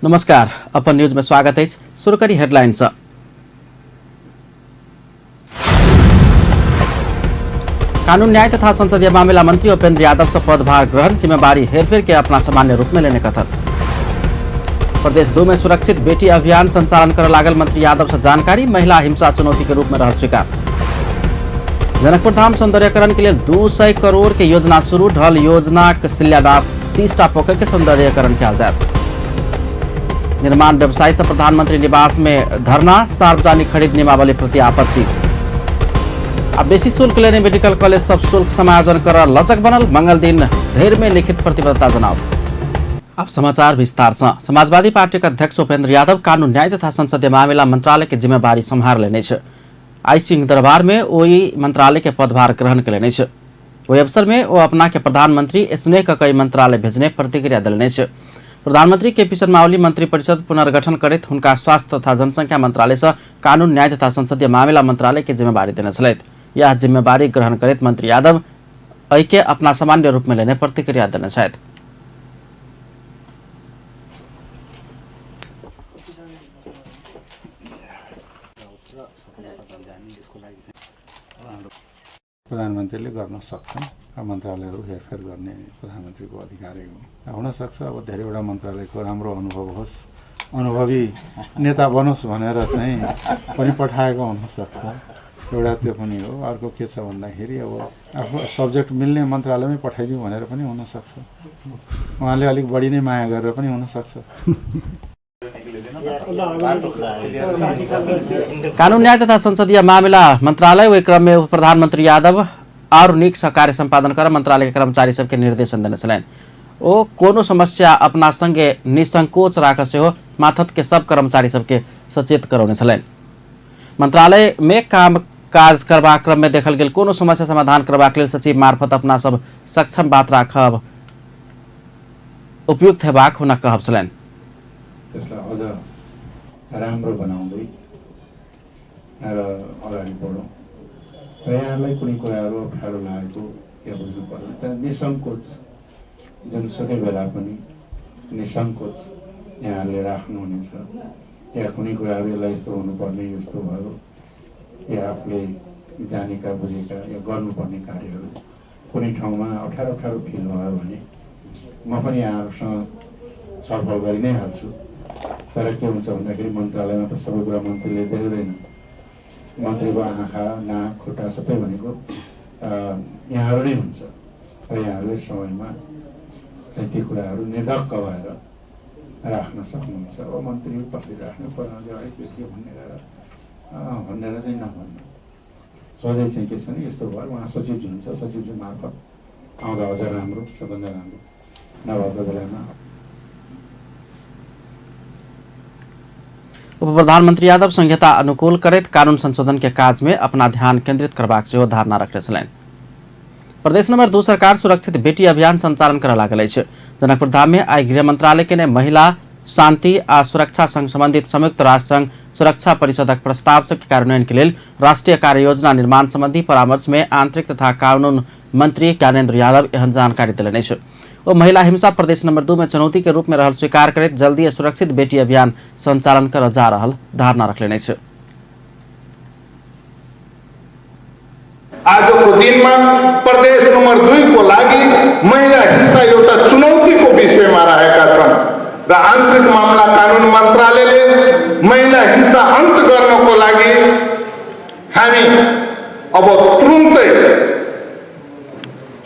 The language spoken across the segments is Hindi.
नमस्कार, अपन न्यूज में स्वागत है। शुरू करी हेडलाइंस। कानून न्याय तथा संसदीय मामला मंत्री उपेंद्र यादव से पदभार ग्रहण, जिम्मेवारी हेरफेर के अपना सामान्य रूप में लेने कथन। प्रदेश 2 में सुरक्षित बेटी अभियान संचालन कर लागल मंत्री यादव से जानकारी, महिला हिंसा चुनौती के रूप में रहल स्वीकार। जनकपुर धाम सौंदर्यकरण के लिए 200 करोड़ के योजना शुरू, ढल योजना के शिलान्यास, 30 पोखर के सौंदर्यकरण किया जाए। निर्माण व्यवसायी से प्रधानमंत्री निवास में धरना, सार्वजनिक खरीद नियमावली प्रति आपत्ति। अब बेसी शुल्क लेने मेडिकल कॉलेज सब शुल्क समायोजन कर लचक बनल, मंगल दिन धैर्य में लिखित प्रतिबद्धता जनाओ। अब समाचार विस्तार से। समाजवादी पार्टी के अध्यक्ष उपेंद्र यादव कानून न्याय तथा संसदीय मामला मंत्रालय के जिम्मेवारी संभार लेने छे। आई सिंह दरबार में वही मंत्रालय के पदभार ग्रहण के लेने छे। वही अवसर में वो अपना के प्रधानमंत्री स्नेह का कई मंत्रालय भेजने प्रतिक्रिया दिलने छे। प्रधानमंत्री केपी शर्मा ओली मंत्रिपरिषद पुनर्गठन करित हुनका स्वास्थ्य तथा जनसंख्या मंत्रालय से कानून न्याय तथा संसदीय मामला मंत्रालय के जिम्मेवारी देने छलैथ। यह जिम्मेवारी ग्रहण करित मंत्री यादव के अपना सामान्य रूप में लेने प्रतिक्रिया देने छथि। प्रधानमन्त्रीले गर्न सक्छन्। मन्त्रालयहरू हेरफेर गर्ने प्रधानमन्त्रीको अधिकार हो। हुन सक्छ अब धेरैवटा मन्त्रालयको राम्रो अनुभव होस्, अनुभवी नेता बनोस् भनेर चाहिँ पनि पठाएको हुन सक्छ। एउटा त्यो पनि हो। अर्को के छ भन्दाखेरि अब आफ्नो सब्जेक्ट मिल्ने मन्त्रालयमै पठाइदिउँ भनेर पनि हुन सक्छ। उहाँले अलिक बढी नै माया गरेर पनि हुन सक्छ। कानून न्याय तथा संसदीय मामला मंत्रालय वही क्रम में प्रधानमंत्री यादव और नीक कार्य संपादन कर मंत्रालय के कर्मचारी सबके निर्देशन देने छलैन। ओ कोनो समस्या अपना संगे निसंकोच राख से हो माथत के सब कर्मचारी सबके सचेत करौने छलैन। मंत्रालय में काम काज करबा क्रम में देखल गेल कोनो समस्या समाधान करबाक लेल सचिव मार्फत अपना सब सक्षम बात राखब उपयुक्त हेबाक हुन कहब छलैन। त्यसलाई अझ राम्रो बनाउँदै र अगाडि बढौँ र यहाँलाई कुनै कुराहरू अप्ठ्यारो लागेको या बुझ्नु पर्दैन त्यहाँ निसङ्कोच जुनसुकै बेला पनि निसङ्कोच यहाँले राख्नुहुनेछ। या कुनै कुराहरू यसलाई यस्तो हुनुपर्ने यस्तो भयो या आफूले जानेका बुझेका या गर्नुपर्ने कार्यहरू कुनै ठाउँमा अप्ठ्यारो फिल भयो भने म पनि यहाँहरूसँग छलफल गरि नै हाल्छु। तर के हुन्छ भन्दाखेरि मन्त्रालयमा त सबै कुरा मन्त्रीले देख्दैन। मन्त्रीको आँखा नाक खुट्टा सबै भनेको यहाँहरू नै हुन्छ र यहाँहरूले समयमा चाहिँ ती कुराहरू निर्धक्क भएर राख्न सक्नुहुन्छ। अब मन्त्री कसरी राख्नु पर्ने के भनेर चाहिँ नभन्नु। सोझै चाहिँ के छ भने यस्तो भयो उहाँ सचिवजी हुन्छ, सचिवजी मार्फत आउँदा अझ राम्रो, सबभन्दा राम्रो नभएको बेलामा। उप प्रधानमंत्री यादव संहिता अनुकूल करित कानून संशोधन के काज में अपना ध्यान केंद्रित करबाक सेहो धारणा रखने छलैन। प्रदेश नंबर 2 सरकार सुरक्षित बेटी अभियान संचालन कर लागल अछि। जनकपुर धाम में आई गृह मंत्रालय के ने महिला शांति आ सुरक्षा संग संबंधित संयुक्त राष्ट्र संघ सुरक्षा परिषदक प्रस्ताव सबके कार्यान्वयन के लिए राष्ट्रीय कार्य योजना निर्माण संबंधी परामर्श में आंतरिक तथा कानून मंत्री ज्ञानेन्द्र यादव एहन जानकारी दिलनि अछि। वो महिला हिंसा प्रदेश नंबर 2 में चुनौती के रूप में रहल स्वीकार करित जल्दी सुरक्षित बेटी अभियान संचालन कर जा रहल धारणा रखलेने छ। आजको दिनमा प्रदेश नंबर 2 को लागि महिला हिंसा एउटा चुनौतीको विषयमा रहेका छन् र आन्तरिक मामला कानून मन्त्रालयले महिला हिंसा अन्त गर्नको लागि हामी अब तुरुन्तै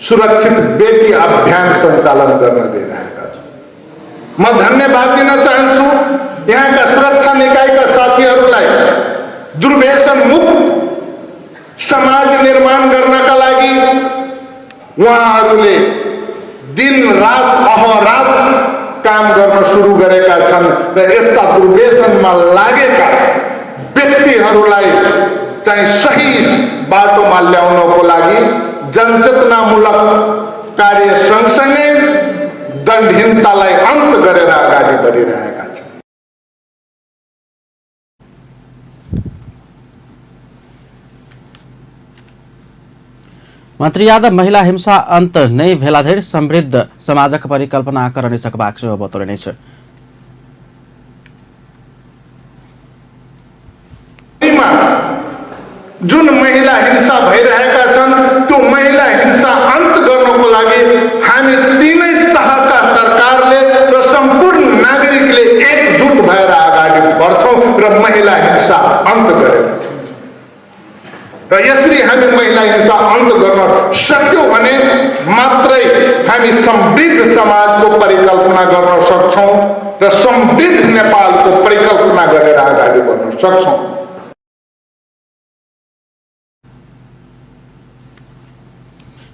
सुरक्षित बेटी अभियान सञ्चालन गर्न गइरहेका छौँ। म धन्यवाद दिन चाहन्छु यहाँका सुरक्षा निकायका साथीहरूलाई। दुर्व्यसन मुक्त समाज निर्माण गर्नका लागि उहाँहरूले दिन रात अहरात काम गर्न सुरु गरेका छन् र यस्ता दुर्व्यसनमा लागेका व्यक्तिहरूलाई चाहिँ सही बाटोमा ल्याउनको लागि जनचेतनामूलक कार्य सँगसँगै दण्डहीनतालाई अन्त गरेर अगाडि बढिरहेका छन्। मंत्री यादव महिला हिंसा अंत नहीं भेला धरि समृद्ध समाजक परिकल्पना कर सकबाक सेहो बतौलनि। जुन महिला हिंसा भइरहेका छन् त्यो महिला हिंसा अन्त गर्नको लागि हामी तीनै तहका सरकारले र सम्पूर्ण नागरिकले एकजुट भएर अगाडि बढ्छौं र महिला हिंसा अन्त गरेर र यसरी हामी महिला हिंसा अन्त गर्न सक्यौं भने मात्रै हामी समृद्ध समाजको परिकल्पना गर्न सक्छौं र समृद्ध नेपालको परिकल्पना गरेर अगाडि बढ्न सक्छौं।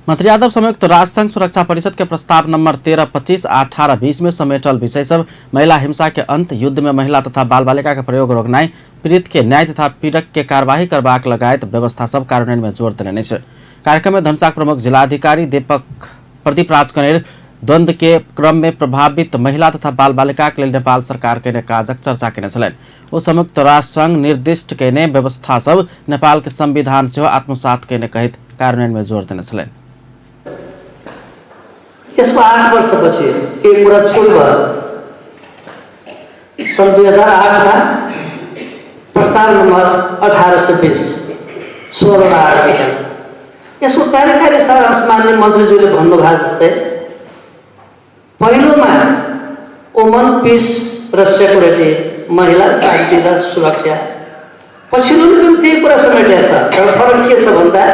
मंत्री यादव संयुक्त राष्ट्र संघ सुरक्षा परिषद के प्रस्ताव नंबर 13, 25, 18, 20 में समेटल विषय सब महिला हिंसा के अंत, युद्ध में महिला तथा बाल बालिका के प्रयोग रोकनाई, पीड़ित के न्याय तथा पीड़क के कार्यवाही करबाक लगायत व्यवस्था सब कार्यान्वयन में जोर देने छै। कार्यक्रम में धनुषाक प्रमुख जिलाधिकारी दीपक प्रदीप राज कनेर द्वंद्व के क्रम में प्रभावित महिला तथा बाल बालिका के लिए नेपाल सरकार के काजक चर्चा केने छलैन। ओ संयुक्त राष्ट्र संघ निर्दिष्ट केने व्यवस्था सब नेपाल के संविधान से आत्मसात केने कहित कार्यान्वयन में जोर देने छलैन। त्यसको 8 वर्षपछि एक कुरा सुरु भयो। सन् 2008 मा प्रस्ताव नम्बर 1820 16 आएको थियो। यसको कार्यकारी सारांश मान्य मन्त्रीज्यूले भन्नुभएको जस्तै पहिलोमा वुमन पीस र सेक्युरिटी, महिला शान्ति र सुरक्षा, पछिल्लोले पनि त्यही कुरा समेटेको छ। तर फरक के छ भन्दा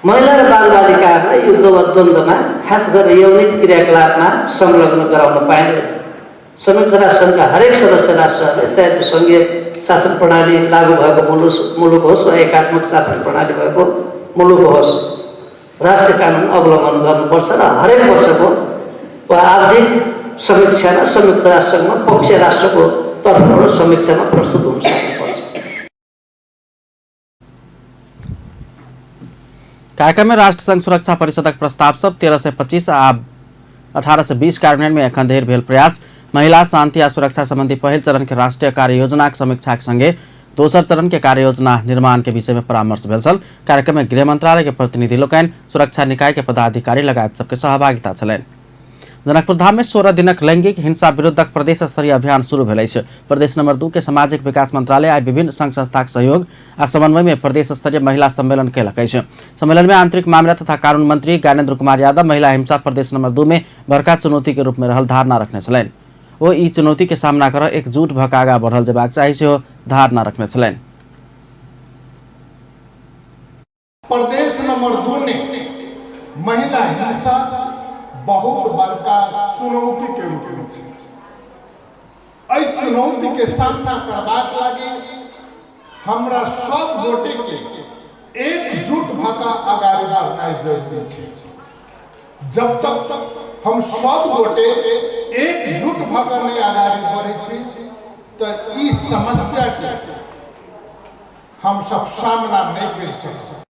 महिला र बालबालिकाहरूलाई युद्ध वा द्वन्द्वमा खास गरेर यौनिक क्रियाकलापमा संलग्न गराउन पाइँदैन। संयुक्त राष्ट्र सङ्घका हरेक सदस्य राष्ट्रहरूले, चाहे त्यो सङ्घीय शासन प्रणाली लागू भएको मुलुक होस् वा एकात्मक शासन प्रणाली भएको मुलुक होस्, राष्ट्रिय कानुन अवलम्बन गर्नुपर्छ र हरेक वर्षको वा आर्थिक समीक्षामा संयुक्त राष्ट्र सङ्घमा पक्षीय राष्ट्रको तर्फबाट समीक्षामा प्रस्तुत हुन सक्नुपर्छ। कार्यक्रम में राष्ट्र संघ सुरक्षा परिषदक प्रस्ताव सब 13 से 25 आ 18 से 20 कार्यान्वयन में एखन धरि भेल प्रयास, महिला शांति आ सुरक्षा संबंधी पहिल चरण के राष्ट्रीय कार्य योजना के समीक्षा के संगे दोसर चरण के कार्य योजना निर्माण के विषय में परामर्श भेल छल। कार्यक्रम में गृह मंत्रालय के प्रतिनिधि लोकनि, सुरक्षा निकाय के पदाधिकारी लगायत सबके सहभागिता छलैन। जनकपुर धाम में 16 दिनक लैंगिक हिंसा विरुद्धक प्रदेश स्तरीय अभियान शुरू भेल अछि। प्रदेश नंबर 2 के सामाजिक विकास मंत्रालय आई विभिन्न संघ संस्थाक सहयोग आ समन्वय में प्रदेश स्तरीय महिला सम्मेलन कयलक अछि। सम्मेलन में आंतरिक मामला तथा कानून मंत्री ज्ञानेन्द्र कुमार यादव महिला हिंसा प्रदेश नंबर 2 में बड़का चुनौती के रूप में रहल धारणा रखने छलैन। ओ ई चुनौती के सामना कर एकजुट भऽ कऽ आगाँ बढ़ल जेबाक चाही सेहो धारणा रखने छलैन। प्रदेश नंबर 2 ने महिला हिंसा बहुत बड़का चुनौती के रूप में चुनौती के सामना करबाक लागि हमरा सब गोटे के एकजुट भऽ कऽ आगाँ बढ़नाइ जरूरी छै। जब तक हम सब गोटे एकजुट भऽ कऽ नहि आगाँ बढ़ै छी तऽ ई समस्या के हम सब सामना नहीं कर सकते।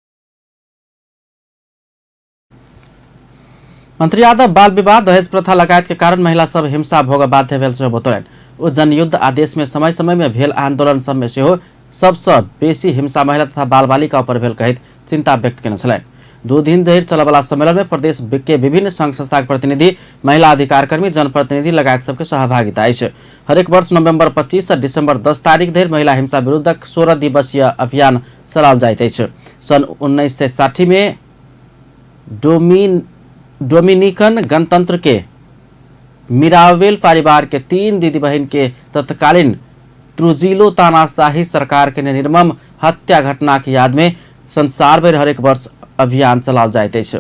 मंत्री यादव बाल विवाह, दहेज प्रथा लगायत के कारण महिला सब हिंसा भोग बाध्य भेल सेहो बतौलनि। ओ जनयुद्ध आदेश में समय समय में भेल आंदोलन सब में सेहो सबसे बेसी हिंसा महिला तथा बाल बालिका पर भेल कहित चिंता व्यक्त केने छलनि। 2 दिन धरि चलय वाला सम्मेलन में प्रदेश के विभिन्न संघ संस्थाक प्रतिनिधि, महिला अधिकार कर्मी, जनप्रतिनिधि लगायत सबके सहभागिता अछि। हरेक वर्ष नवंबर 25 से दिसंबर 10 तारीख धरि महिला हिंसा विरुद्धक 16 दिवसीय अभियान चलाओल जाइत अछि। सन 1960 में डोमिनिकन गणतंत्र के मिरावेल परिवार के 3 दीदी बहन के तत्कालीन त्रुजिलो तानाशाही सरकार के निर्मम हत्या घटना की याद में संसार भर हरेक वर्ष अभियान चलाओल जाइत अछि।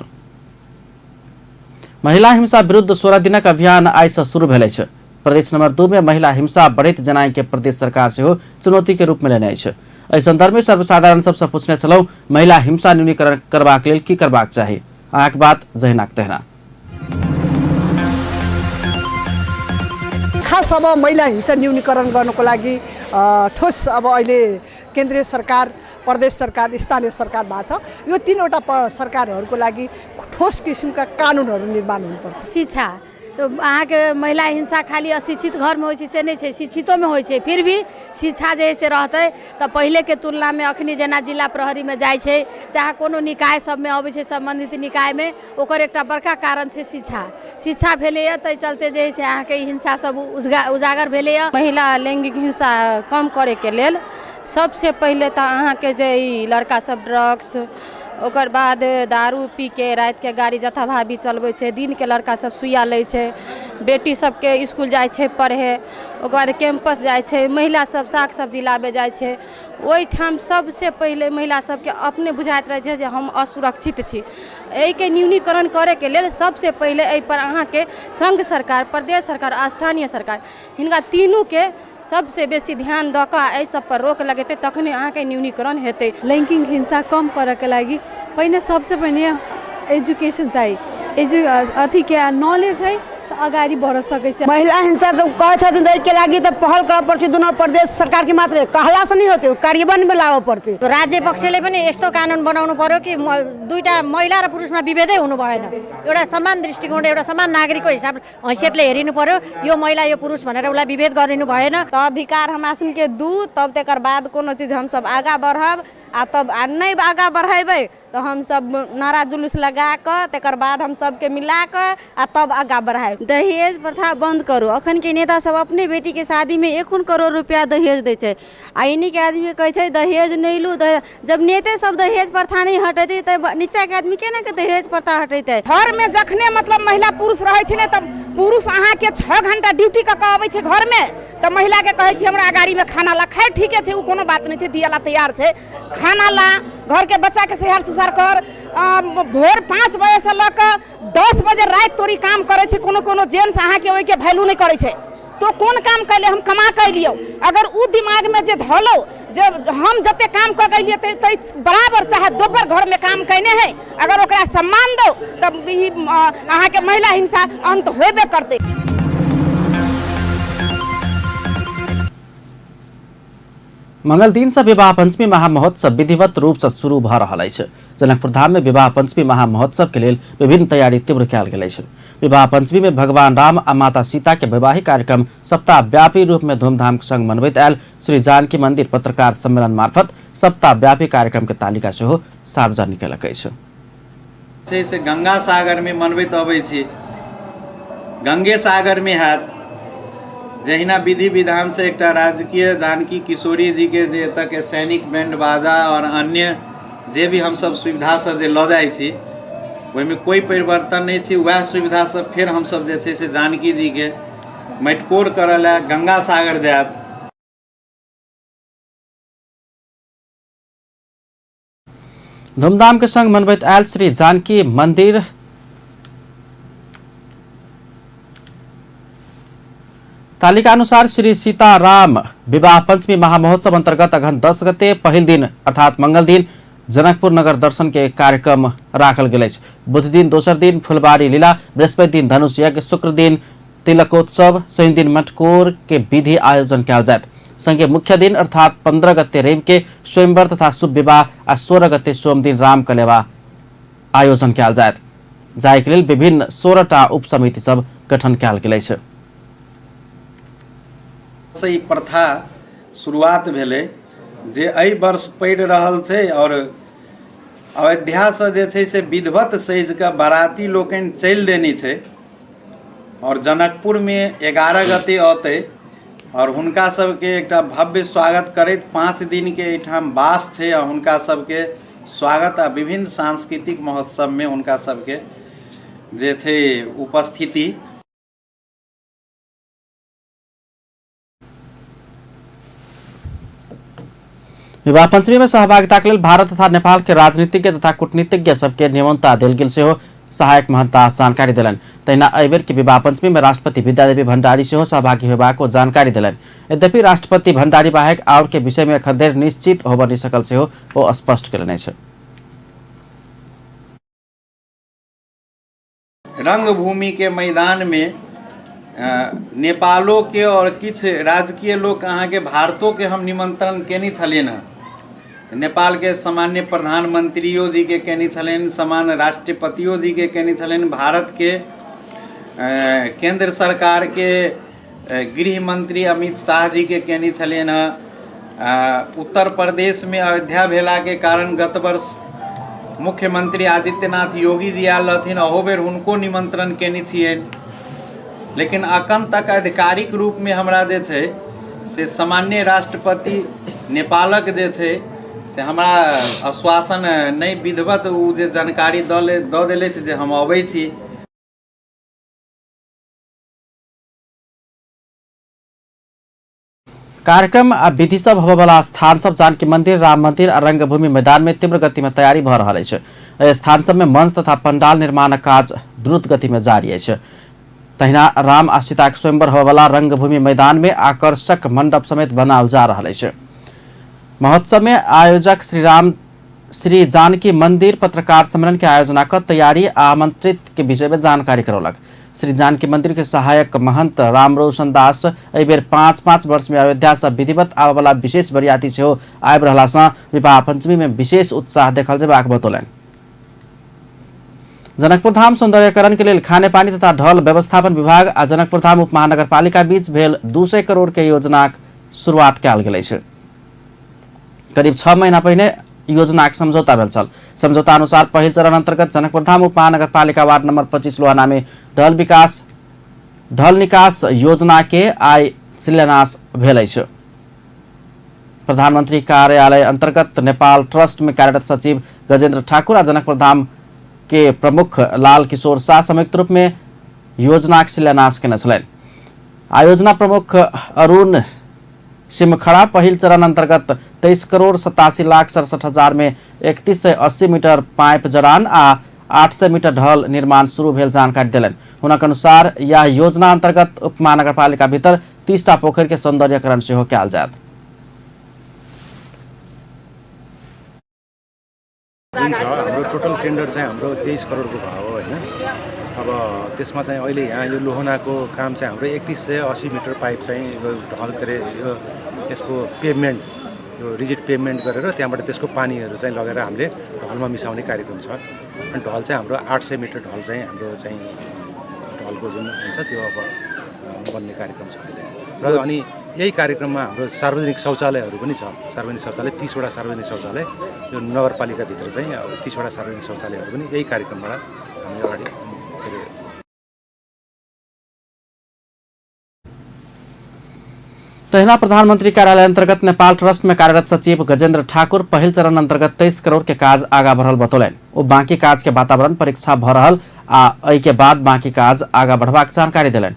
महिला हिंसा विरुद्ध 16 दिनक अभियान आइ से शुरू भेल अछि। प्रदेश नंबर 2 में महिला हिंसा बढ़ैत जनाई के प्रदेश सरकार सेहो चुनौती के रूप में लेने अछि। एहि संदर्भ में सर्वसाधारण सबसे पूछने छलौ महिला हिंसा न्यूनीकरण करबाक लेल की करबाक चाही। आँख बात जहिनाक तहिना। खास अब महिला हिंसा न्यूनीकरण गर्नको लागि ठोस अब अहिले केन्द्रीय सरकार, प्रदेश सरकार, स्थानीय सरकार भएको छ। यो 3वटा सरकारहरूको लागि ठोस किसिमका कानुनहरू निर्माण हुनुपर्छ। शिक्षा तो अहाँ के महिला हिंसा खाली अशिक्षित घर में होय से नहीं है, शिक्षितों में होय, फिर भी शिक्षा जैसे रहते तो पहले के तुलना में अखनी जेना जिला प्रहरी में जाए छे, चाहे कोनो निकाय सब में आवे छे, संबंधित निकाय में ओकर एकटा बड़का कारण छे शिक्षा भेले त चलते जे से अहाँ के हिंसा सब उजागर भेले। महिला लैंगिक हिंसा कम करे के लेल सबसे पहले तो अहाँ के जे ई लड़का सब ड्रग्स ओकर बाद दारू पी के रात के गाड़ी जथाभावी चलबै छै, दिन के लड़का सब सुइया लै छै, बेटी सबके स्कूल जाइ छै पढ़े, ओकर बाद कैंपस जाइ छै, महिला सब साग सब्जी लाबे जाइ छै, ओहि ठाम सबसे पहले महिला सबके अपने बुझाइत रहे छै जे हम असुरक्षित छी। एहि के न्यूनीकरण करे के लेल सबसे पहले एहि पर अहाँ के संघ सरकार, प्रदेश सरकार, स्थानीय सरकार हिनका तीनू के सबसे बेसी ध्यान दऽ कऽ एहि सब पर रोक लगेतै तखने अहाँ के न्यूनीकरण हेतै। लैंगिक हिंसा कम करे के लागि पहिने सबसे पहिने एजुकेशन चाहिए, अथी के नॉलेज है तो अगाडि बढ़ सकै छै। महिला हिंसा तो कहै छथिन दै के लागि तो पहल करऽ पर्छ, दुनू प्रदेश सरकार के मात्र कहला से नहीं होते, कार्यान्वयन में लाबऽ पड़तै। तो राज्य पक्षले पनि यस्तो कानुन बनाउनु पर्यो कि दुईटा महिला र पुरुषमा विभेदै हुनु भएन, एउटा समान दृष्टिकोण, एउटा समान नागरिकको हिसाब हैसियतले हेरिनु पर्यो। यो महिला यो पुरुष भनेर उसलाई विभेद गरिनु भएन। तो अधिकार हमरा सुन के दू तब तकर बाद कोनो चीज हम सब आगा बढ़ब, आ तब नहीं आगा बढ़ेबै तो हम सब नारा जुलूस लगा कर तकर बाद हम सबके मिला कर आ तब आगा बढ़ाए। दहेज प्रथा बंद करू। अखन के नेता सब अपने बेटी के शादी में 1 करोड़ रुपया दहेज दै छै, आ इन्हीं के आदमी कहै छै दहेज नहीं लू। जब नेते सब दहेज प्रथा नहीं हटेतै तब नीचा के आदमी केना के दहेज प्रथा हटेतै? घर में जखने मतलब महिला पुरुष रहै छै ने, तब पुरुष अहाँ के 6 घंटा ड्यूटी कऽ के अबै छै घर में, तब महिला के कहै छै हमरा गाड़ी में खाना ला। खैर ठीके छै, उ कोनो बात नहीं छै, दिया ला तैयार छै, खाना ला, घर के बच्चा के सेहार सुसार कर। भोर 5 बजे से लऽ कऽ 10 बजे रात तोरी काम करे छै। कोनो जेंट्स अहाँ के ओइ के वैल्यू नहीं करे छै, तो कोन काम कैले हम कमा के लियो। अगर उ दिमाग में जे धलो जे हम जते काम कऽ के लिए तै बराबर चाहे दोबर घर में काम कैने है, अगर ओकरा सम्मान दो तब ई अहाँ के महिला हिंसा अंत होबे करते। मंगल दिन से विवाह पंचमी महामहोत्सव विधिवत रूप से शुरू भ रहा है। जनकपुर धाम में विवाह पंचमी महामहोत्सव के लिए विभिन्न तैयारी तीव्र कयल गेल है। विवाह पंचमी में भगवान राम आ माता सीता के वैवाहिक कार्यक्रम सप्ताह व्यापी रूप में धूमधाम के संग मनबैत आयल श्री जानकी मंदिर पत्रकार सम्मेलन मार्फत सप्ताह व्यापी कार्यक्रम के तालिका सेहो सार्वजनिक कयलक अछि। से गंगा सागर में मनबैत अबै छी, गंगे सागर में हैत जहिना विधि विधान से एक राजकीय जानकी किशोरी जी के जे एतऽ के सैनिक बैंड बाजा और अन्य जे भी हम सब सुविधा से जे लऽ जाइ छी ओहिमे कोई परिवर्तन नहीं छै। वएह सुविधा से फिर हम सब जे छै से जानकी जी के मटकोर करऽ लए गंगा सागर जायब। धूमधाम के संग मनबैत आयल श्री जानकी मंदिर तालिका अनुसार श्री सीताराम विवाह पंचमी महामहोत्सव अंतर्गत अगहन 10 गते पहिल दिन अर्थात मंगल दिन जनकपुर नगर दर्शन के कार्यक्रम राखल गेल अछि। बुध दिन दोसर दिन फुलबाड़ी लीला, बृहस्पति दिन धनुष यज्ञ, शुक्र दिन तिलकोत्सव, शनि दिन मटकोर के विधि आयोजन कयल जायत। संगे मुख्य दिन अर्थात 15 गते रवि के स्वयंवर तथा शुभ विवाह आ 16 गते सोम दिन राम कलेवा आयोजन कयल जायत, जाय के लेल विभिन्न 16टा उप समिति सब गठन कयल गेल अछि। से प्रथा शुरुआत भेलै जे एहि वर्ष पड़ि रहल छै और अयोध्या से जे छै से विधिवत सजि कऽ बाराती लोकनि चलि देने छै और जनकपुर में 11 गते औतै और हुनका सबके एकटा भव्य स्वागत करैत 5 दिन के एहिठाम वास छै और हुनका सबके स्वागत आ विभिन्न सांस्कृतिक महोत्सव में हुनका सबके जे छै उपस्थिति। विवाह पंचमी में सहभागिता के लिए भारत तथा नेपाल के राजनीतिज्ञ तथा कूटनीतिज्ञ सबके निमंत्रणा देल गेल सेहो सहायक महंता जानकारी दिलन। तहिना एहि बेर के विवाह पंचमी में राष्ट्रपति विद्यादेवी भण्डारी सेहो सहभागी होबाक जानकारी दिलन। यद्यपि राष्ट्रपति भण्डारी बाहेक और के विषय में एखन धरि निश्चित होबऽ नहि सकल सेहो ओ स्पष्ट केलनि अछि। रंगभूमि के मैदान में नेपालों के और किछ राजकीय लोग अहाँ के भारतों के हम निमंत्रण केने छलियनि हँ। नेपाल के सामान्य प्रधानमंत्रियों जी के केने छलनि, सामान्य राष्ट्रपतियों जी के केने छलनि, भारत के केंद्र सरकार के गृह मंत्री अमित शाह जी के केने छलनि हँ। उत्तर प्रदेश में अयोध्या भेला के कारण गत वर्ष मुख्यमंत्री आदित्यनाथ योगी जी आयल रहथिन, अहो बेर हुनको निमंत्रण केने छियनि। लेकिन अखन तक आधिकारिक रूप में हमरा जे छै से सामान्य राष्ट्रपति नेपालक जे छै से हमरा आश्वासन नहि विधिवत ओ जे जानकारी दऽ देलथि जे हम अबै छी। कार्यक्रम आ विधि सब होबे वाला स्थान सब जानकी मंदिर, राम मंदिर आ रंगभूमि मैदान में तीव्र गति में तैयारी भ रहा है। एहि स्थान सब में मंच तथा पंडाल निर्माण काज द्रुत गति में जारी है। तहिना राम आ सीता के स्वयंवर होबे वाला रंगभूमि मैदान में आकर्षक मंडप समेत बनाल जा रहा है। महोत्सव में आयोजक श्री जानकी मंदिर पत्रकार सम्मेलन के आयोजना कर तैयारी आमंत्रित के विषय में जानकारी करौलक। श्री जानकी मंदिर के सहायक महंत रामरोशन दास एहि बेर 5-5 वर्ष में अयोध्या से विधिवत आवे वाला विशेष बरियाती से आबि रहला से विवाह पंचमी में विशेष उत्साह देखल जेबाक बतौलन। जनकपुर धाम सौंदर्यकरण के लिए खाने पानी तथा ढल व्यवस्थापन विभाग आ जनकपुर धाम उप महानगरपालिका बीच भेल 200 करोड़ के योजना शुरुआत कयल गेल छै। करीब 6 महीना पहिने योजना के समझौता भेल छल। समझौता अनुसार पहिल चरण अंतर्गत जनकपुर धाम उप महानगरपालिका वार्ड नंबर 25 लोहाना में ढल निकास योजना के आय शिलान्यास भेल छै। प्रधानमंत्री कार्यालय अंतर्गत नेपाल ट्रस्ट में कार्यरत सचिव गजेंद्र ठाकुर और जनकपुर धाम के प्रमुख लाल किशोर शाह संयुक्त रूप में योजना के शिलान्यास केने छलनि। आयोजना प्रमुख अरुण सिमखड़ा पहिल चरण अंतर्गत 23 करोड़ 87 लाख 67 हजार में 3180 मीटर पाइप जड़ान आ 800 मीटर ढल निर्माण शुरू भेल जानकारी दिलन। हुनक अनुसार यह योजना अंतर्गत उप महानगरपालिका भीतर 30टा पोखर के सौंदर्यकरण सेहो कयल जायत। जुन छ हाम्रो टोटल टेन्डर चाहिँ हाम्रो 23 करोडको भाव हो हैन। अब त्यसमा चाहिँ अहिले यहाँ यो लोहनाको काम चाहिँ हाम्रो 3180 मिटर पाइप चाहिँ ढल गरे यो यसको पेभमेन्ट यो रिजिड पेभमेन्ट गरेर त्यहाँबाट त्यसको पानीहरू चाहिँ लगेर हामीले ढलमा मिसाउने कार्यक्रम छ। अनि ढल चाहिँ हाम्रो 800 मिटर ढल चाहिँ हाम्रो चाहिँ ढलको जुन हुन्छ त्यो अब बन्ने कार्यक्रम छ र अनि यही कार्यक्रममा हाम्रो सार्वजनिक शौचालयहरू पनि छ। सार्वजनिक शौचालय 30 वटा सार्वजनिक शौचालय यो नगरपालिका भित्र चाहिँ 30 वटा सार्वजनिक शौचालयहरू पनि यही कार्यक्रमबाट हामीले अगाडि तहिना प्रधानमंत्री कार्यालय अंतर्गत नेपाल ट्रस्ट में कार्यरत सचिव गजेंद्र ठाकुर पहिल चरण अंतर्गत 23 करोड़ के काज आगा बढ़ल बतौलन। वो बाकी काज के वातावरण परीक्षा भ रहल आ एहि के बाद बाकी काज आगा बढ़बाक जानकारी दिलन।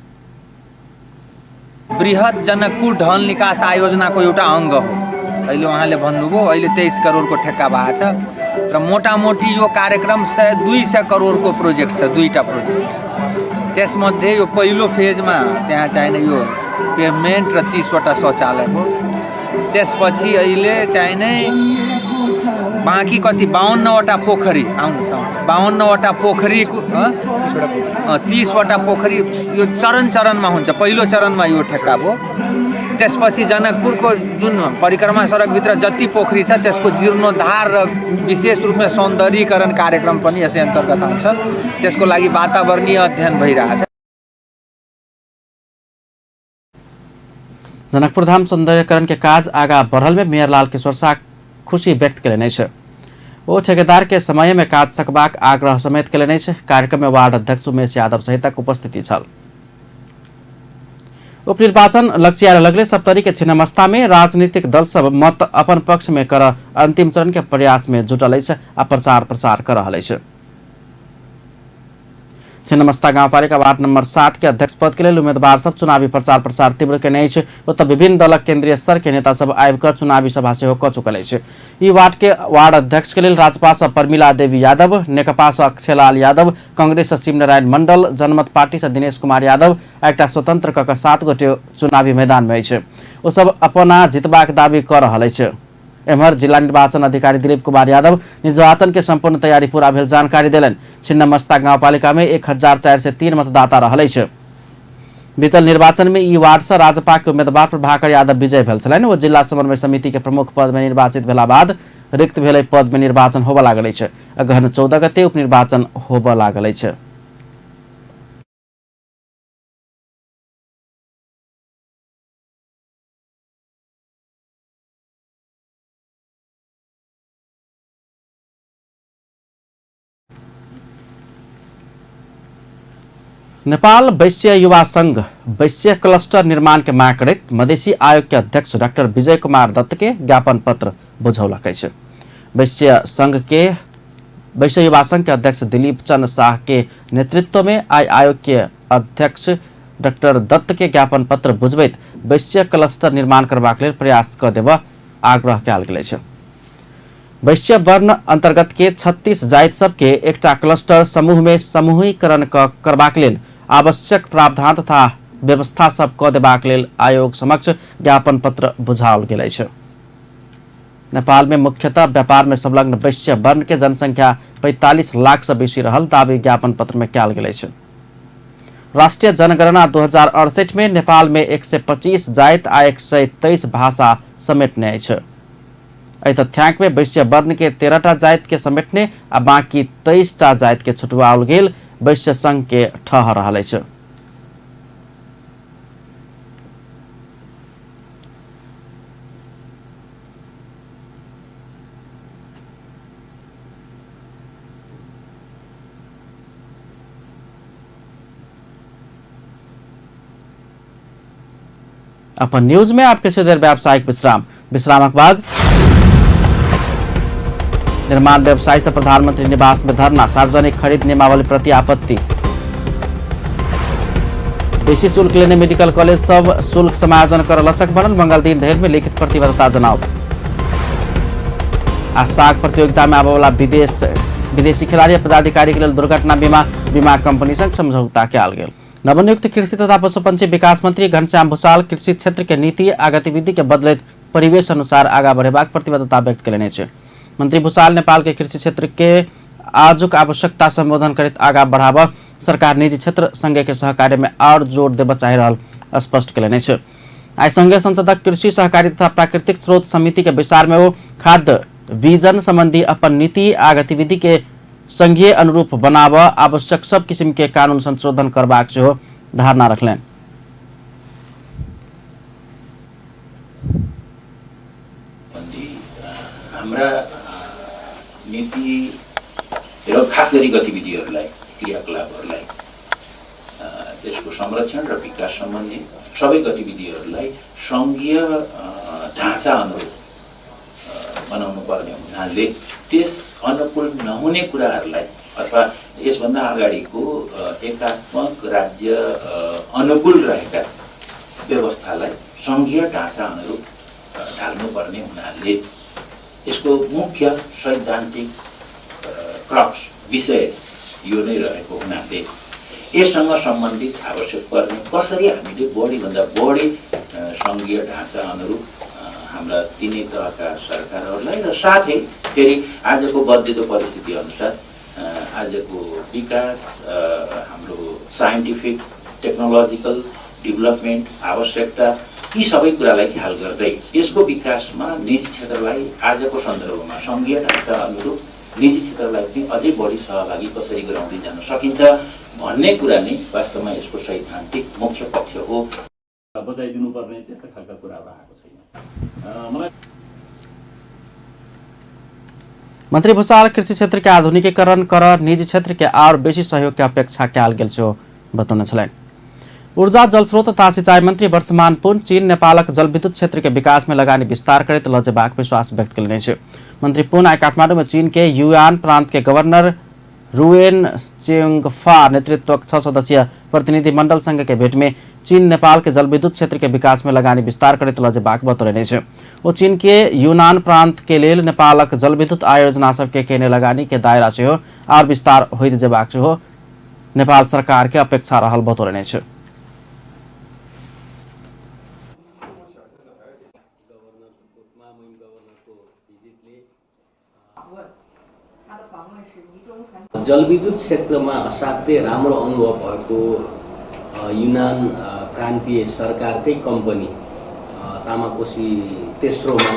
बृहत जनकपुर ढल निकास आयोजनाको एउटा अङ्ग हो। अहिले उहाँले भन्नुभयो अहिले 23 करोडको ठेक्का भएको छ र मोटामोटी यो कार्यक्रम 200 करोडको प्रोजेक्ट छ, 2टा प्रोजेक्ट। त्यसमध्ये यो पहिलो फेजमा त्यहाँ चाहिने यो पेभमेन्ट र 30 वटा शौचालय हो। त्यसपछि अहिले चाहिने बाँकी कति 52 वटा पोखरी 52 वटा पोखरीको 30 वटा पोखरी यो चरणमा हुन्छ। पहिलो चरणमा यो ठेक्का भयो। त्यसपछि जनकपुरको जुन परिक्रमा सडकभित्र जति पोखरी छ त्यसको जीर्णोद्धार र विशेष रूपमा सौन्दर्यीकरण कार्यक्रम पनि यसै अन्तर्गत आउँछ। त्यसको लागि वातावरणीय अध्ययन भइरहेछ। जनकपुर धाम सौंदर्यकरण के काज आगा बढ़ल में मेयर लाल किशोर शाह खुशी व्यक्त कयलनि छै। ओ ठेकेदार के समय में काज सकबाक आग्रह समेत कयलनि छै। कार्यक्रम में वार्ड अध्यक्ष उमेश यादव सहितक उपस्थिति छल। उपनिर्वाचन लक्ष्य लगले सप्तरी के छिन्नमस्ता में राजनीतिक दल सब मत अपन पक्ष में कर अंतिम चरण के प्रयास में जुटल आ प्रचार प्रसार कर रहल छै। छिन्नमस्ता गाउँपालिका वार्ड नंबर 7 के अध्यक्ष पद के लिए उम्मीदवार सब चुनावी प्रचार प्रसार तीव्र केने छै। ओतऽ विभिन्न दलक केंद्रीय स्तर के नेता सब आबि कऽ चुनावी सभा सेहो कऽ चुकल छै। ई वार्ड के वार्ड अध्यक्ष के लिए राजपा से परमिला देवी यादव, नेकपा से अक्षयलाल यादव, कांग्रेस से शिवनारायण मंडल, जनमत पार्टी से दिनेश कुमार यादव एकटा स्वतंत्र कऽ 7 गोटे चुनावी मैदान में छै। ओ सब अपना जितबाक दावी कऽ रहल छै। एम्हर जिला निर्वाचन अधिकारी दिलीप कुमार यादव निर्वाचन के संपूर्ण तैयारी पूरा भेल जानकारी दिलन। छिन्नमस्ता गाउँपालिका में 1403 मतदाता रहल छै। बीतल निर्वाचन में ई वार्ड से राजपा के उम्मीदवार प्रभाकर यादव विजय भेल छलनि। वो जिला समन्वय समिति के प्रमुख पद में निर्वाचित भेला बाद रिक्त भेल पद में निर्वाचन होबऽ लागल छै। अगहन 14 गते उपनिर्वाचन होबऽ लागल छै। नेपाल वैश्य युवा संघ वैश्य क्लस्टर निर्माण के माग करैत मधेसी आयोग के अध्यक्ष डॉक्टर विजय कुमार दत्त के ज्ञापन पत्र बुझौलकै छ। वैश्य युवा संघ के अध्यक्ष दिलीप चंद शाह के नेतृत्व में आयोग के अध्यक्ष डॉक्टर दत्त के ज्ञापन पत्र बुझबैत वैश्य क्लस्टर निर्माण करबाक लेल प्रयास क देब आग्रह कयल गेल छै। वैश्य वर्ण अंतर्गत के 36 जाति सबके एकटा क्लस्टर समूह में समूहीकरण करबाक लेल आवश्यक प्रावधान तथा व्यवस्था सब क देबाक लेल आयोग समक्ष ज्ञापन पत्र बुझाओल गेल छै। नेपाल में मुख्यतः व्यापार में संलग्न वैश्य वर्ण के जनसंख्या 45 लाख से बेसी रहल दावी ज्ञापन पत्र में कयल गेल छै। राष्ट्रीय जनगणना 2068 में नेपाल में 125 जाति आ 123 भाषा समेटने छै। एहि तथ्यांक में वैश्य वर्ण के 13टा जाति के समेटने आ बाकी 23टा जाति के छुटवाओल गेल वैश्य संघ के ठहर रहल छै। अपन न्यूज में आपके सुधीर व्यावसायिक विश्राम के बाद निर्माण व्यवसायी से प्रधानमंत्री निवास में धरना, सार्वजनिक खरीद नियमावली प्रति आपत्ति। बेसी शुल्क लेने मेडिकल कॉलेज सब शुल्क समायोजन कर लचक बनल, मंगल दिन ढेर में लिखित प्रतिबद्धता जनाओ। आ साग प्रतियोगिता में आबेवाला विदेशी खिलाड़ी पदाधिकारी के लिए दुर्घटना बीमा कंपनी संग समझौता कयल गेल। नवनियुक्त कृषि तथा पशुपंछी विकास मंत्री घनश्याम भूषाल कृषि क्षेत्र के नीति आ गतिविधि के बदलैत परिवेश अनुसार आगा बढ़ेबाक प्रतिबद्धता व्यक्त कयलनि छै। मंत्री भूषाल नेपाल के कृषि क्षेत्र के आजुक आवश्यकता संबोधन करैत आगा बढ़ाबऽ सरकार निजी क्षेत्र संगे के सहकार्य में और जोर देबऽ चाहि रहल स्पष्ट कयलनि छै। आइ संघीय संसदक कृषि सहकारी तथा प्राकृतिक स्रोत समिति के विचार में ओ खाद्य विजन संबंधी अपन नीति आ गतिविधि के संघीय अनुरूप बनाबऽ आवश्यक सब किसिम के कानून संशोधन करबाक सेहो धारणा रखलनि। हाम्रा नीति र खास गरी गतिविधिहरूलाई क्रियाकलापहरूलाई त्यसको संरक्षण र विकास सम्बन्धी सबै गतिविधिहरूलाई संघीय ढाँचा अनुरूप बनाउनु पर्ने हुनाले त्यस अनुकूल नहुने कुराहरूलाई अथवा यसभन्दा अगाडिको एकात्मक राज्य अनुकूल रहेका व्यवस्थालाई संघीय ढाँचा अनुरूप ढाल्नुपर्ने हुनाले यसको मुख्य सैद्धान्तिक क्रक्स विषय यो नै रहेको हुनाले यससँग सम्बन्धित आवश्यक पर्ने कसरी हामीले बढीभन्दा बढी संघीय ढाँचा अनुरूप हाम्रा तिनै तहका सरकारहरूलाई र साथै फेरि आजको बदलिदो परिस्थिति अनुसार आजको विकास हाम्रो साइन्टिफिक टेक्नोलोजिकल डेभलपमेन्ट आवश्यकता यी सबै कुरालाई ख्याल गर्दै यसको विकासमा निजी क्षेत्रलाई आजको सन्दर्भमा संघीय ढाँचा अनुरूप निजी क्षेत्रलाई पनि अझै बढी सहभागी कसरी गराउँदै जान सकिन्छ भन्ने कुरा नै वास्तवमा यसको सैद्धान्तिक मुख्य पक्ष हो। बताइदिनु पर्ने त्यस्ता खालका कुराहरू आएको छैन। मंत्री भूषाल कृषि क्षेत्र के आधुनिकीकरण कर निजी क्षेत्र के और बेसी सहयोग के अपेक्षा कयल गेल सेहो बतौने छलनि। ऊर्जा जलस्रोत तथा सिंचाई मंत्री वर्षमान पुन चीन नेपालक जलविद्युत क्षेत्र के विकास में लगानी विस्तार करैत लजेबाक विश्वास व्यक्त कयलनि छै। मंत्री पुन आइ काठमाडौँ में चीन के युआन प्रांत के गवर्नर रुएन चेंगफा नेतृत्व 6 सदस्यीय प्रतिनिधि मंडल संघ के भेंट में चीन नेपाल के जलविद्युत क्षेत्र के विकास में लगानी विस्तार करैत लजेबाक बतौलनि छै। ओ चीन के यूनान प्रांत के लेल नेपालक जलविद्युत आयोजना सबके केने लगानी के दायरा सेहो और विस्तार होइत जेबाक सेहो नेपाल सरकार के अपेक्षा रहल बतौलनि छै। जलविद्युत क्षेत्रमा असाध्यै राम्रो अनुभव भएको युनान प्रान्तीय सरकारकै कम्पनी तामाकोसी तेस्रोमा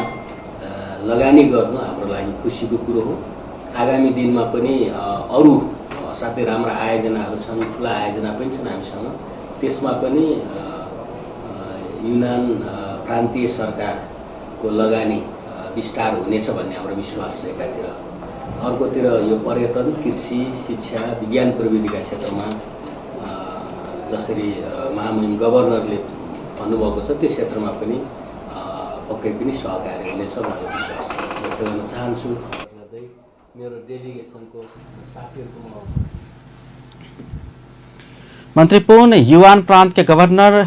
लगानी गर्नु हाम्रो लागि खुसीको कुरो हो। आगामी दिनमा पनि अरू असाध्यै राम्रा आयोजनाहरू छन्, ठुला आयोजना पनि छन् हामीसँग, त्यसमा पनि युनान प्रान्तीय सरकारको लगानी विस्तार हुनेछ भन्ने हाम्रो विश्वास छ एकातिर। अर्कोतिर यो पर्यटन, कृषि, शिक्षा, विज्ञान प्रविधिका क्षेत्रमा जसरी महामहिम गभर्नरले भन्नुभएको छ त्यो क्षेत्रमा पनि पक्कै पनि सहकार्य हुनेछ भन्ने विश्वास व्यक्त गर्न चाहन्छु। मेरो डेलिगेसनको साथीहरूको मंत्री पूर्ण युवान प्रांत के गवर्नर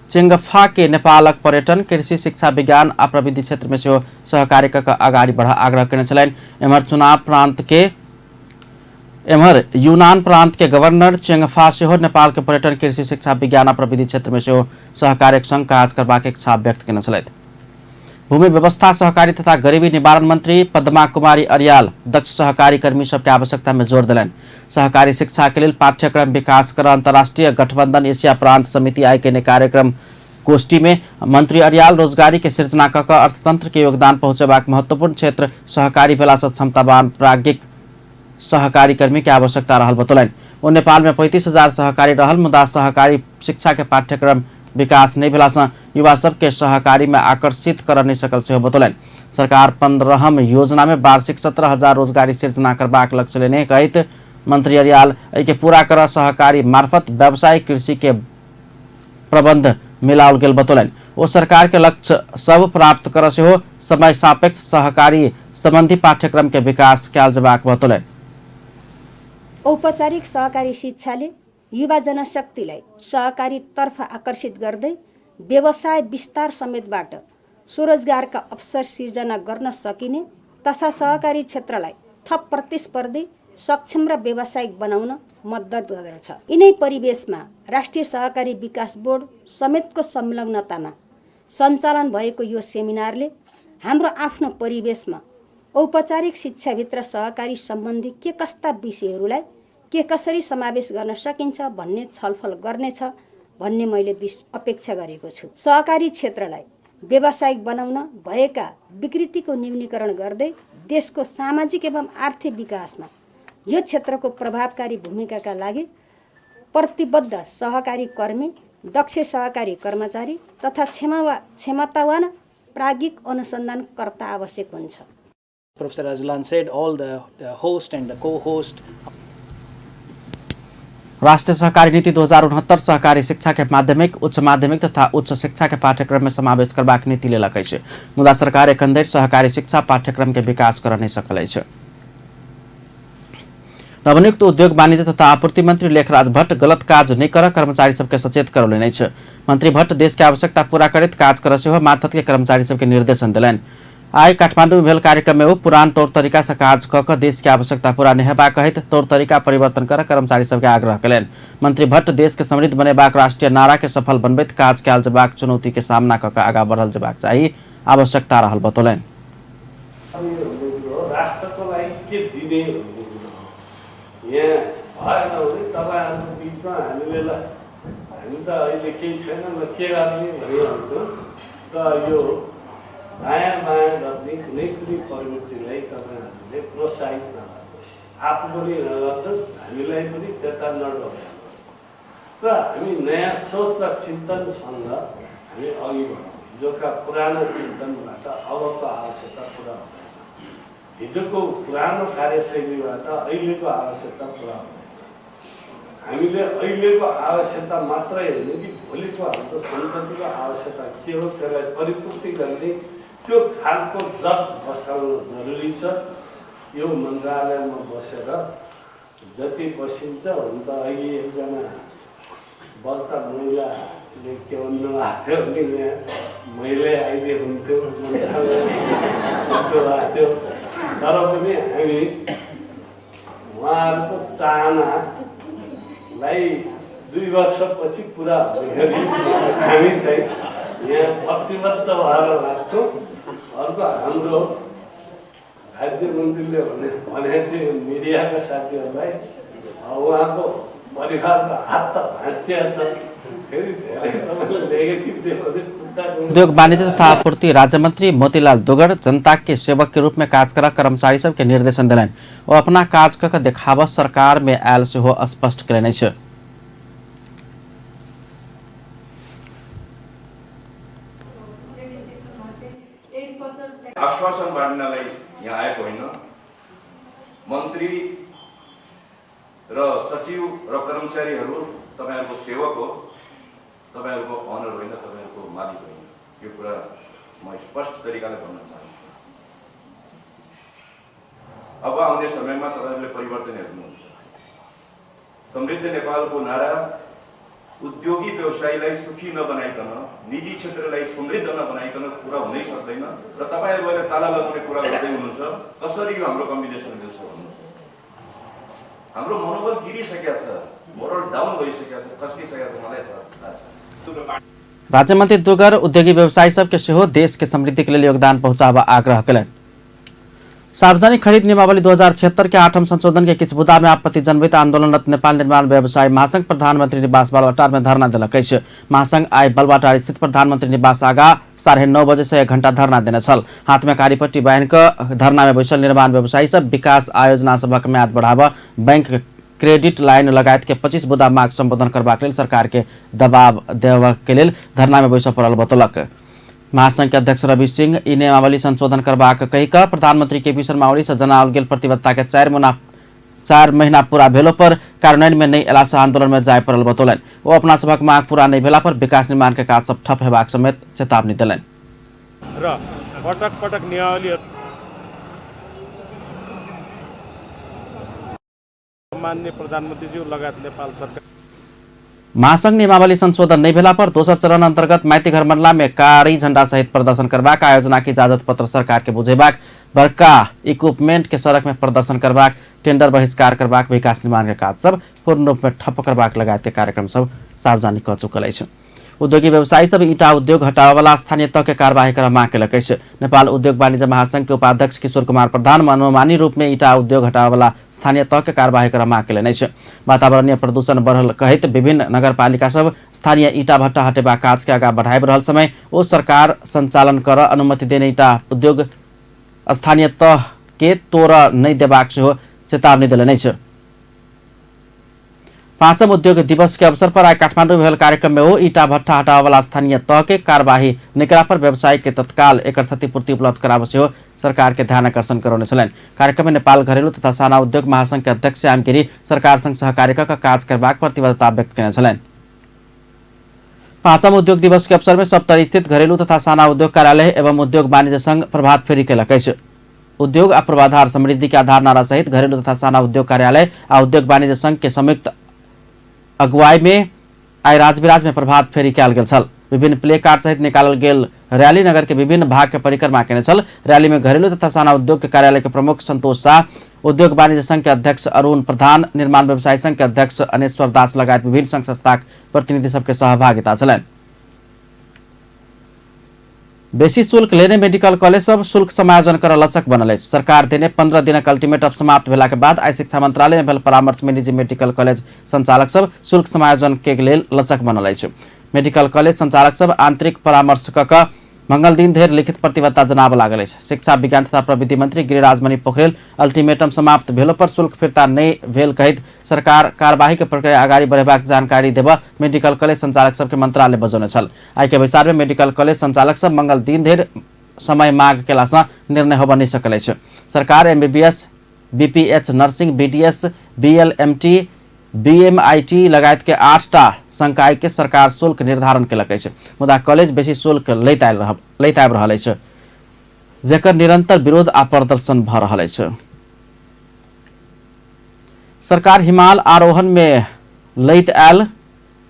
चेंगफा के नेपालक पर्यटन कृषि शिक्षा विज्ञान आ प्रविधि क्षेत्र में से सहकार्य का अगाडि बढ़ा आग्रह करने चलन। एमहर यूनान प्रांत के गवर्नर चेंगफा से नेपाल के पर्यटन कृषि शिक्षा विज्ञान आ प्रविधि क्षेत्र में से सहकार्य संग काज करबाक इच्छा व्यक्त करने चलत। भूमि व्यवस्था सहकारी तथा गरीबी निवारण मंत्री पद्मा कुमारी अर्याल दक्ष सहकारी कर्मी सबके आवश्यकता में जोर दिलन। सहकारी शिक्षा के लिए पाठ्यक्रम विकास कर अंतर्राष्ट्रीय गठबंधन एशिया प्रांत समिति आइके कार्यक्रम गोष्ठी में मंत्री अर्याल रोजगारी के सृजना कर अर्थतंत्र के योगदान पहुंचेबाक महत्वपूर्ण क्षेत्र सहकारी भेला से क्षमतावान प्राज्ञिक सहकारी कर्मी के आवश्यकता रहल बतौलन। वो नेपाल में 35,000 सहकारी रहल मुदा सहकारी शिक्षा के पाठ्यक्रम विकास नहीं भेला से युवा सबके सहकारी में आकर्षित कर नहीं सकल से बतौलन। सरकार 15हम योजना में वार्षिक 17,000 रोजगारी सृजना करबाक लक्ष्य लेने कहित मंत्री अर्याल के पूरा कर सहकारी मार्फत व्यावसायिक कृषि के प्रबंध मिलाओल गेल बतौलन। वो सरकार के लक्ष्य सब प्राप्त कर से हो समय सापेक्ष सहकारी संबंधी पाठ्यक्रम के विकास कैल जबाक बतौलन। औपचारिक सहकारी शिक्षाले युवा जनशक्तिलाई सहकारीतर्फ आकर्षित गर्दै व्यवसाय विस्तार समेतबाट स्वरोजगारका अवसर सिर्जना गर्न सकिने तथा सहकारी क्षेत्रलाई थप प्रतिस्पर्धी सक्षम र व्यावसायिक बनाउन मद्दत गर्दछ। यिनै परिवेशमा राष्ट्रिय सहकारी विकास बोर्ड समेतको संलग्नतामा सञ्चालन भएको यो सेमिनारले हाम्रो आफ्नो परिवेशमा औपचारिक शिक्षाभित्र सहकारी सम्बन्धी के कस्ता विषयहरूलाई के कसरी समावेश गर्न सकिन्छ भन्ने छलफल गर्नेछ भन्ने मैले अपेक्षा गरेको छु। सहकारी क्षेत्रलाई व्यावसायिक बनाउन भएका विकृतिको न्यूनीकरण गर्दै देशको सामाजिक एवं आर्थिक विकासमा यो क्षेत्रको प्रभावकारी भूमिकाका लागि प्रतिबद्ध सहकारी कर्मी, दक्ष सहकारी कर्मचारी तथा क्षमतावान प्राज्ञिक अनुसन्धानकर्ता आवश्यक हुन्छ। Professor Azlan said, all the host and the co-host. राष्ट्रीय सहकारी नीति 2069 सहकारी शिक्षा के माध्यमिक, उच्च माध्यमिक तथा उच्च शिक्षा के पाठ्यक्रम में समावेश करबाक नीति लेलक अछि। मुदा सरकार एखन धरि सहकारी शिक्षा पाठ्यक्रम के विकास कर नहीं सकल अछि। नवनियुक्त उद्योग वाणिज्य तथा आपूर्ति मंत्री लेखराज भट्ट गलत काज नहीं कर कर्मचारी सबके सचेत करौलनि अछि। मंत्री भट्ट देश के आवश्यकता पूरा करैत काज कर सेहो माथत के कर्मचारी सबके निर्देशन दिलनि। आइ काठमांडू में भेल कार्यक्रम में वो पुरान तौर तरीका से काज क देश के आवश्यकता पूरा नहीं हेबाक कहित तौर तरीका परिवर्तन कर कर्मचारी सबके आग्रह कयलनि। मंत्री भट्ट देश के समृद्ध बनेबाक राष्ट्रीय नारा के सफल बनबैत काज कयल जेबाक चुनौती के सामना क आगा बढ़ल जेबाक चाही आवश्यकता रहल बतौलनि। राष्ट्रको लागि के दिने यहाँ भएन भने तपाईहरुको बीचमा हामी त अहिले केही छैन ल के गर्ने भनिरहन्छौँ र यो दायाँ बायाँ गर्ने कुनै पनि प्रवृत्तिलाई तपाईहरुले प्रोत्साहित नगर्नुहोस्, आफू पनि नगर्नुहोस्, हामीलाई पनि त्यता नडराउनुहोस् र हामी नयाँ सोच र चिन्तनसँग हामी अघि बढौँ। हिजोका पुरानो चिन्तनबाट अबको आवश्यकता पुरा हुन्छ। हिजोको पुरानो कार्यशैलीबाट अहिलेको आवश्यकता पुरा हुन्छ। हामीले अहिलेको आवश्यकता मात्रै होइन कि भोलिको हाम्रो सन्ततिको आवश्यकता के हो त्यसलाई परिपूर्ति गर्ने त्यो खालको जग बसाल्नु जरुरी छ। यो मन्त्रालयमा बसेर जति बसिन्छ हुन त अघि एकजना बल्ता महिलाले के भन्नु आयो भने मैले आइदिए हुन्थ्यो मन्त्रालय तर पनि हामी उहाँहरूको चाहनालाई 2 वर्षपछि पुरा हुँदाखेरि हामी चाहिँ यहाँ प्रतिबद्ध भएर लाग्छौँ। अर्को हाम्रो राज्य मन्त्रीले भने थियो मिडियाका साथीहरूलाई उहाँको परिवारको हात त भाँचिया छ, फेरि धेरै तपाईँले नेगेटिभ दियो भने उद्योग वाणिज्य तथा आपूर्ति राज्य मंत्री मोतीलाल दुगड़ जनता के सेवक के रूप में काज कर कर्मचारी सबके निर्देशन दिलनि। वो अपना काज क देखाब सरकार में आयल से हो स्पष्ट कयलनि अछि। आश्वासन बाँड्नलाई यहाँ आएको होइन। मन्त्री र सचिव र कर्मचारीहरू तपाईँहरूको सेवक हो, तपाईँहरूको अनर होइन, तपाईँहरूको मालिक होइन। यो कुरा म स्पष्ट तरिकाले भन्न चाहन्छु। अब आउने समयमा तपाईँहरूले परिवर्तन हेर्नुहुन्छ। समृद्ध नेपालको नारा उद्योगी व्यवसायीलाई सुखी नबनाइकन, निजी क्षेत्रलाई समृद्ध नबनाइकन कुरा हुनै सक्दैन र तपाईँहरू अहिले ताला लगाउने कुरा गर्दै हुनुहुन्छ। कसरी यो हाम्रो कम्बिनेसन मिल्छ भन्नुहोस्। हाम्रो मनोबल गिरिसकेको छ, मोरल डाउन भइसकेको छ, खस्किसकेको छ। मलाई छ राज्य मंत्री दुगर उद्योगी व्यवसायी सबके सेहो देश के समृद्धि के लिए योगदान पहुंचावा आग्रह कलन। सार्वजनिक खरीद नियमावली 2076 के 8म संशोधन के किछ मुद्दा में आपत्ति जनवित आंदोलनरत नेपाल निर्माण व्यवसाय महासंघ प्रधानमंत्री निवास बालवाटार में धरना दिलक अछि। महासंघ आई बालवाटार स्थित प्रधानमंत्री निवास आगा 9:30 बजे से 1 घंटा धरना देने छल। हाथ में कारीपट्टी बाहिन क धरना में बैसल निर्माण व्यवसायी सब विकास आयोजना सभक म्याद बढ़ावा, बैंक क्रेडिट लाइन लगायत के 25 मुद्दा माग संबोधन करबाक लेल सरकार के दबाव देवा के लेल धरना में बैस पड़ल बतौलक। महासंघ के अध्यक्ष रवि सिंह ई नियमावली संशोधन करबाक कही का प्रधानमंत्री केपी शर्मा ओली से जनाओल गेल प्रतिबद्धता के 4 महीना पूरा भेलो पर कार्यान्वयन में नहीं एला से आंदोलन में जाय पड़ल बतौलन। वो अपना सभक मांग पूरा नहीं भेला पर विकास निर्माण के काज सब ठप हेबाक समेत चेतावनी दिलन। र पटक पटक नियमावली माननीय प्रधानमंत्री जी लगायत नेपाल सरकार महासंघ नियमावली संशोधन नहीं भेला पर दोसर चरण अंतर्गत माइती घर मंडला में कारी झंडा सहित प्रदर्शन करबाक, आयोजना की इजाजत पत्र सरकार के बुझेबाक, बड़का इक्विपमेंट के सड़क में प्रदर्शन करबाक, टेंडर बहिष्कार करबाक, विकास निर्माण के काज सब पूर्ण रूप में ठप्प करबाक लगायत के कार्यक्रम सब सार्वजनिक क चुकल अछि। उद्योगी व्यवसायी सब ईटा उद्योग हटावे वाला स्थानीय तह के कार्यवाही कर मांग केलक अछि। नेपाल उद्योग वाणिज्य महासंघ के उपाध्यक्ष किशोर कुमार प्रधान मनोमानी रूप में ईटा उद्योग हटावे वाला स्थानीय तह के कार्यवाही कर मांग केलनि अछि। वातावरणीय प्रदूषण बढ़ल कहैत विभिन्न नगरपालिका सब स्थानीय ईटा भट्टा हटेबा काज के आगा बढ़ाबि रहल समय ओ सरकार संचालन कर अनुमति देने ईटा उद्योग स्थानीय तह के तोड़ नहीं देबाक सेहो चेतावनी देलनि अछि। 5म उद्योग दिवस के अवसर पर आज काठमांडू में भेल कार्यक्रम में वो ईटा भट्टा हटावे वाला स्थानीय तह के कार्यवाही निकला पर व्यवसायी के तत्काल एकर क्षतिपूर्ति उपलब्ध करावे सेहो सरकार के ध्यान आकर्षण करौने छलनि। कार्यक्रम में नेपाल घरेलू तथा साना उद्योग महासंघ के अध्यक्ष श्याम गिरी सरकार संग सहकार्य का काज करबाक प्रतिबद्धता व्यक्त केने छलनि। 5म उद्योग दिवस के अवसर में सप्तरी स्थित घरेलू तथा साना उद्योग कार्यालय एवं उद्योग वाणिज्य संघ प्रभात फेरी केलक अछि। उद्योग आ पूर्वाधार समृद्धि के आधार नारा सहित घरेलू तथा साना उद्योग कार्यालय आ उद्योग वाणिज्य संघ के संयुक्त अगुवाई में आई राजविराज में प्रभात फेरी कयल गेल छल। विभिन्न प्ले कार्ड सहित निकालल गेल रैली नगर के विभिन्न भाग के परिक्रमा केने छल। रैली में घरेलू तथा साना उद्योग के कार्यालय के प्रमुख संतोष शाह, उद्योग वाणिज्य संघ के अध्यक्ष अरुण प्रधान, निर्माण व्यवसायी संघ के अध्यक्ष अनेश्वर दास लगायत विभिन्न संघ संस्थाक प्रतिनिधि सबके सहभागिता छलनि। बेसी शुल्क लेने मेडिकल कॉलेज सब शुल्क समायोजन कर लचक बनल अछि। सरकार देने 15 दिनक अल्टीमेटम समाप्त भेला के बाद आई शिक्षा मंत्रालय में भेल परामर्श में निजी मेडिकल कॉलेज संचालक सब शुल्क समायोजन के लेल लचक बनल अछि। मेडिकल कॉलेज संचालक सब आंतरिक परामर्श क मंगल दिन धरि लिखित प्रतिबद्धता जनाब लागल अछि। शिक्षा विज्ञान तथा प्रविधि मंत्री गिरिराज मणि पोखरेल अल्टीमेटम समाप्त भेलो पर शुल्क फिर्ता नहीं भेल कहित सरकार कार्यवाही के प्रक्रिया आगाड़ी बढ़ेबाक जानकारी देबा मेडिकल कॉलेज संचालक सबके मंत्रालय बजौने छल। आई के विचार में मेडिकल कॉलेज संचालक सब मंगल दिन धरि समय मांग केला से निर्णय होबा नहीं सकल अछि। सरकार एमबीबीएस, बीपीएच, नर्सिंग, बीडीएस, बीएलएमटी, बीएमआईटी लगायत के 8टा संकाय के सरकार शुल्क निर्धारण केलक अछि। मुदा कॉलेज बेसी शुल्क लैत आबि रहल अछि, जेकर निरंतर विरोध आ प्रदर्शन भ रहल अछि। सरकार हिमाल आरोहण में लैत आयल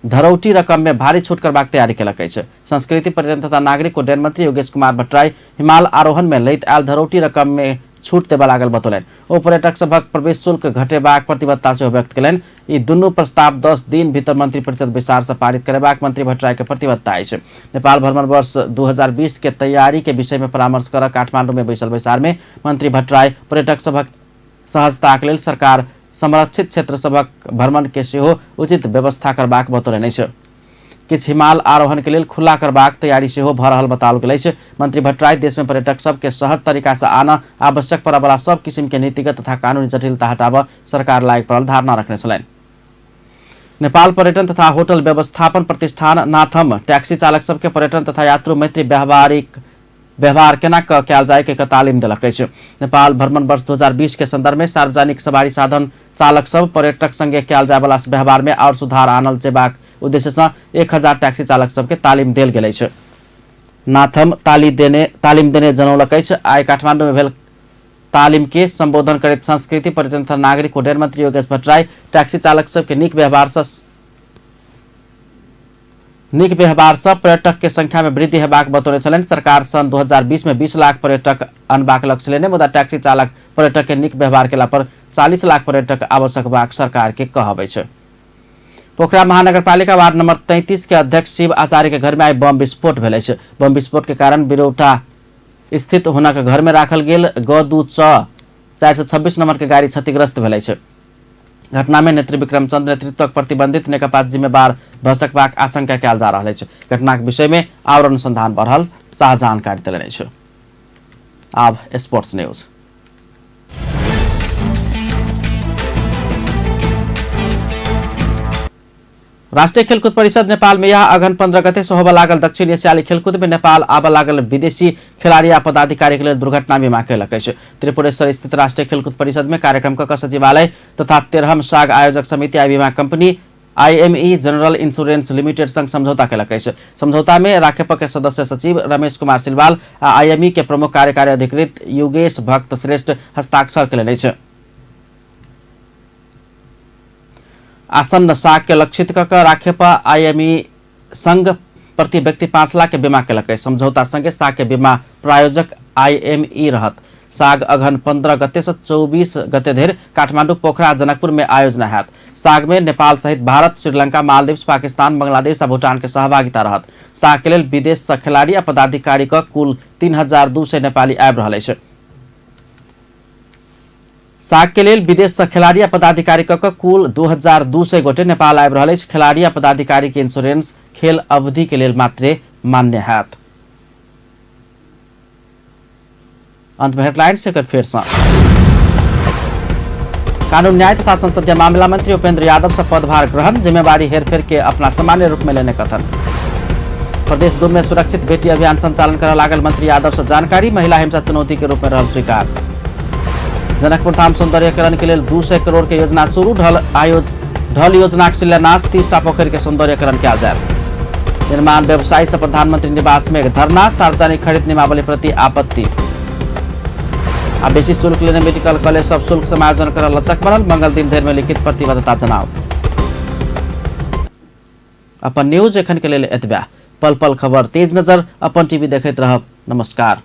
धरौटी रकम में भारी छूट करबाक तैयारी केलक अछि। संस्कृति, पर्यटन तथा नागरिक उड्डयन मंत्री योगेश कुमार भट्टराई हिमाल आरोहण में लैत आयल धरौटी रकम में छूट देबा लागल बतौलनि। ओ पर्यटक सभक प्रवेश शुल्क घटेबाक प्रतिबद्धता सेहो व्यक्त केलनि। ई दुनू प्रस्ताव 10 दिन भीतर मंत्री परिषद विचार से पारित करेबाक मंत्री भट्टराई के प्रतिबद्धता अछि। नेपाल भ्रमण वर्ष 2020 के तैयारी के विषय में परामर्श कर काठमांडू में बैसल बैसार में मंत्री भट्टराई पर्यटक सभक सहजताक लेल सरकार संरक्षित क्षेत्र सभक भ्रमण के सेहो उचित व्यवस्था करबाक बतौलनि अछि। किछ हिमाल आरोहण के लेल खुला करबाक तैयारी सेहो भ रहल बताओल गेल अछि। मंत्री भट्टराई देश में पर्यटक सबके सहज तरीका से आना, आवश्यक पड़य वाला सब किसिम के नीतिगत तथा कानूनी जटिलता हटाबऽ सरकार लायक पड़ल धारणा रखने छलनि। नेपाल पर्यटन तथा होटल व्यवस्थापन प्रतिष्ठान नाथम टैक्सी चालक सबके पर्यटन तथा यात्रु मैत्री व्यवहार केना कयल जाय के तालीम देलक अछि। नेपाल भ्रमण वर्ष 2020 के संदर्भ में सार्वजनिक सवारी साधन चालक सब पर्यटक संगे कयल जाय वाला व्यवहार में और सुधार आनल जेबाक उद्देश्य से 1000 टैक्सी चालक सबके तालीम देल गेल छै। नाथम तालीम देने जनौलक अछि। आइ काठमांडू में भेल तालीम के संबोधन करैत संस्कृति पर्यटन तथा नागरिक उड्डयन मंत्री योगेश भट्टराई टैक्सी चालक सबके नीक व्यवहार से पर्यटक के संख्या में वृद्धि हेबाक बतौने छलनि। सरकार सन 2020 में 20 लाख पर्यटक अनबाक लक्ष्य लेने, मुदा टैक्सी चालक पर्यटक के नीक व्यवहार केला पर 40 लाख पर्यटक आवश्यक बाक सरकार के कहबै छै। पोखरा महानगरपालिका वार्ड नंबर 33 के अध्यक्ष शिव आचार्य के घर में आई बम विस्फोट भेल छै। बम विस्फोट के कारण बिरौटा स्थित हुनक घर में राखल गेल ग2 च 426 नंबर के गाड़ी क्षतिग्रस्त भेल छै। घटना में नेत्री विक्रम चंद्र नेतृत्वक प्रतिबंधित नेकपा जिम्मेवार भ सकबाक आशंका कयल जा रहल छै। घटना के विषय में और अनुसंधान बढ़ल शाह जानकारी देलनि छै। आब स्पोर्ट्स न्यूज। राष्ट्रीय खेलकूद परिषद नेपाल में यह अगहन 15 गते से होबे लागल दक्षिण एशियाली खेलकूद में नेपाल आबे लागल विदेशी खिलाड़ी आ पदाधिकारी के लिए दुर्घटना बीमा कयलक अछि। त्रिपुरेश्वर स्थित राष्ट्रीय खेलकूद परिषद में कार्यक्रम क सचिवालय तथा 13हम साग आयोजक समिति आ बीमा company IME general insurance limited संग समझौता कयलक अछि। समझौता में राखेप के सदस्य सचिव रमेश कुमार सिलवाल आ IME के प्रमुख कार्यकारी अधिकृत युगेश भक्त श्रेष्ठ हस्ताक्षर कयलनि अछि। आसन्न साग के लक्षित कक राखेप IME संघ प्रति व्यक्ति 5 लाख के बीमा कयलक। समझौता संगे साग के बीमा प्रायोजक IME रहत। साग अगहन 15 गते से 24 गते धरि काठमांडू, पोखरा, जनकपुर में आयोजना हैत। साग में नेपाल सहित भारत, श्रीलंका, मालदीव्स, पाकिस्तान, बांग्लादेश आ भूटान के सहभागिता रहत। साग के लेल विदेश से खिलाड़ी आ पदाधिकारी क कुल 3200 नेपाली आबि रहल अछि। साग के लेल विदेश से खिलाड़ी आ पदाधिकारी क कुल 2200 गोटे नेपाल आबि रहल अछि। खिलाड़ी आ पदाधिकारी के इंश्योरेंस खेल अवधि के लेल मात्रे मान्य हैत। अंत में हेडलाइंस एक फिर से। कानून न्याय तथा संसदीय मामला मंत्री उपेंद्र यादव से पदभार ग्रहण, जिम्मेवारी हेरफेर के अपना सामान्य रूप में लेने कथन। प्रदेश 2 में सुरक्षित बेटी अभियान संचालन कर लागल मंत्री यादव से जानकारी, महिला हिंसा चुनौती के रूप में रहल स्वीकार। जनकपुर धाम सौंदर्यकरण के लिए 200 करोड़ के योजना शुरू, ढल योजना के शिलान्यास, 30टा पोखर के सौंदर्यकरण किया जाए। निर्माण व्यवसायी से प्रधानमंत्री निवास में धरना, सार्वजनिक खरीद नियमावली प्रति आपत्ति। आ बेसी शुल्क लेने मेडिकल कॉलेज सब शुल्क समायोजन कर लचक बनल, मंगल दिन धरि में लिखित प्रतिबद्धता जनाव। अपन न्यूज एखन के लेल एतबे। पल पल खबर तेज नजर अपन टीवी देखैत रहब। नमस्कार।